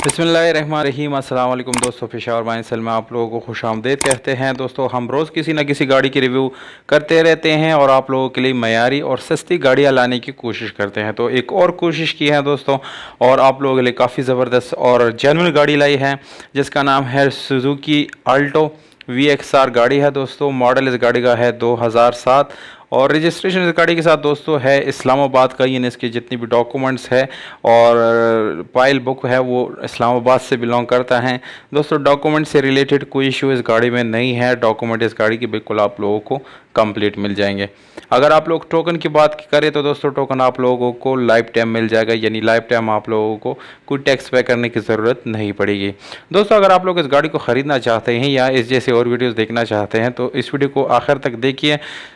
बिस्मिल्लाहिर्रहमानिर्रहीम। अस्सलाम वालेकुम दोस्तों, पेशावर माइंसल में आप लोगों को खुशामदीद कहते हैं। दोस्तों, हम रोज़ किसी न किसी गाड़ी की रिव्यू करते रहते हैं और आप लोगों के लिए मयारी और सस्ती गाड़ियाँ लाने की कोशिश करते हैं। तो एक और कोशिश की है दोस्तों, और आप लोगों के लिए काफ़ी ज़बरदस्त और जेन्युइन गाड़ी लाई है, जिसका नाम है सुजुकी अल्टो VXR गाड़ी है दोस्तों। मॉडल इस गाड़ी का है 2007 और रजिस्ट्रेशन इस गाड़ी के साथ दोस्तों है इस्लामाबाद का। यानी इसके जितनी भी डॉक्यूमेंट्स है और फाइल बुक है वो इस्लामाबाद से बिलोंग करता है दोस्तों। डॉक्यूमेंट से रिलेटेड कोई इशू इस गाड़ी में नहीं है। डॉक्यूमेंट इस गाड़ी की बिल्कुल आप लोगों को कंप्लीट मिल जाएंगे। अगर आप लोग टोकन की बात करें तो दोस्तों टोकन आप लोगों को लाइफ टाइम मिल जाएगा, यानी लाइफ टाइम आप लोगों को कोई टैक्स पे करने की ज़रूरत नहीं पड़ेगी। दोस्तों, अगर आप लोग इस गाड़ी को ख़रीदना चाहते हैं या इस जैसे और वीडियोस देखना चाहते हैं तो इस वीडियो को आखिर तक देखिए।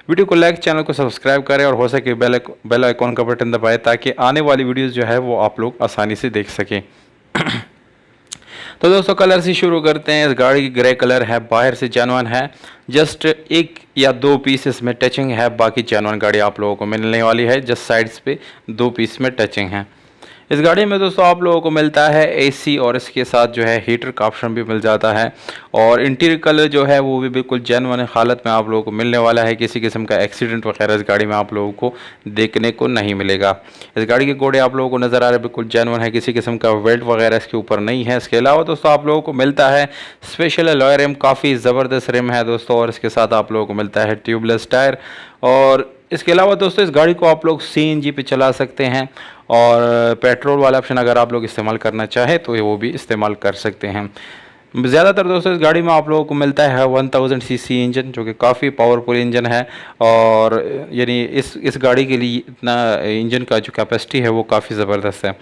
वीडियो को लाइक, चैनल को सब्सक्राइब करें और हो सके बेल आइकॉन का बटन दबाएं ताकि आने वाली वीडियोज़ जो है वो आप लोग आसानी से देख सकें। तो दोस्तों, कलर से शुरू करते हैं। इस गाड़ी की ग्रे कलर है, बाहर से जेन्युइन है, जस्ट एक या दो पीस इसमें टचिंग है, बाकी जेन्युइन गाड़ी आप लोगों को मिलने वाली है। जस्ट साइड्स पे दो पीस में टचिंग है। इस गाड़ी में दोस्तों आप लोगों को मिलता है AC और इसके साथ जो है हीटर का ऑप्शन भी मिल जाता है। और इंटीरियर कलर जो है वो भी बिल्कुल जेन्युइन हालत में आप लोगों को मिलने वाला है। किसी किस्म का एक्सीडेंट वगैरह इस गाड़ी में आप लोगों को देखने को नहीं मिलेगा। इस गाड़ी के घोड़े आप लोगों को नज़र आ रहे हैं, बिल्कुल जेन्युइन है, किसी किस्म का वेल्ट वगैरह इसके ऊपर नहीं है। इसके अलावा दोस्तों आप लोगों को मिलता है स्पेशल अलॉय रिम, काफ़ी ज़बरदस्त रिम है दोस्तों। और इसके साथ आप लोगों को मिलता है ट्यूबलेस टायर। और इसके अलावा दोस्तों इस गाड़ी को आप लोग CNG पे चला सकते हैं और पेट्रोल वाला ऑप्शन अगर आप लोग इस्तेमाल करना चाहें तो वो भी इस्तेमाल कर सकते हैं। ज़्यादातर दोस्तों इस गाड़ी में आप लोगों को मिलता है 1000 सीसी इंजन, जो कि काफ़ी पावरफुल इंजन है। और यानी इस गाड़ी के लिए इतना इंजन का जो कैपेसिटी है वो काफ़ी ज़बरदस्त है।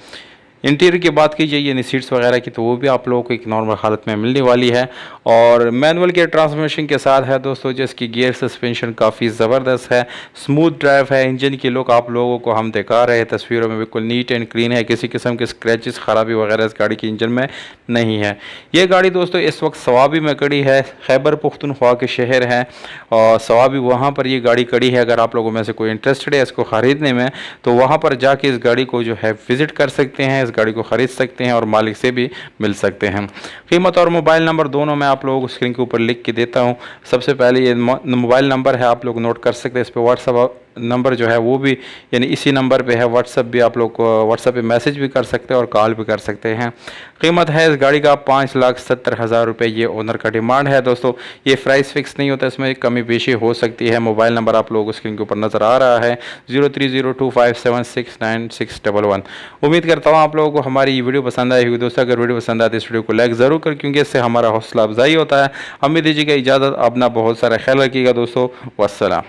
इंटीरियर की बात कीजिए यानी सीट्स वगैरह की, तो वो भी आप लोगों को एक नॉर्मल हालत में मिलने वाली है। और मैनुअल के ट्रांसमिशन के साथ है दोस्तों, जिसकी गियर सस्पेंशन काफ़ी ज़बरदस्त है, स्मूथ ड्राइव है। इंजन की लुक आप लोगों को हम दिखा रहे हैं तस्वीरों में, बिल्कुल नीट एंड क्लीन है। किसी किस्म के स्क्रैचेस, ख़राबी वगैरह इस गाड़ी की इंजन में नहीं है। ये गाड़ी दोस्तों इस वक्त सवाबी में खड़ी है, खैबर पुख्तनख्वा के शहर है और सवाबी वहाँ पर ये गाड़ी खड़ी है। अगर आप लोगों में से कोई इंटरेस्टेड है इसको ख़रीदने में तो वहाँ पर जाके इस गाड़ी को जो है विज़िट कर सकते हैं, इस गाड़ी को ख़रीद सकते हैं और मालिक से भी मिल सकते हैं। कीमत और मोबाइल नंबर दोनों मैं आप लोगों को स्क्रीन के ऊपर लिख के देता हूँ। सबसे पहले ये मोबाइल नंबर है, आप लोग नोट कर सकते हैं। इस पर व्हाट्सअप नंबर जो है वो भी यानी इसी नंबर पे है। व्हाट्सअप भी आप लोग व्हाट्सअप पे मैसेज भी कर सकते हैं और कॉल भी कर सकते हैं। कीमत है इस गाड़ी का 5,70,000 रुपये, ये ओनर का डिमांड है दोस्तों। ये प्राइस फिक्स नहीं होता, इसमें कमी पेशी हो सकती है। मोबाइल नंबर आप लोगों को स्क्रीन के ऊपर नज़र आ रहा है 030257696111। उम्मीद करता हूँ आप लोगों को हमारी वीडियो पसंद आई होगी दोस्तों। अगर वीडियो पसंद आती है इस वीडियो को लाइक ज़रूर कर, क्योंकि इससे हमारा हौसला अफजाई होता है। हमें दीजिएगा इजाज़त, अपना बहुत सारा ख्याल रखिएगा दोस्तों। वस्सलाम।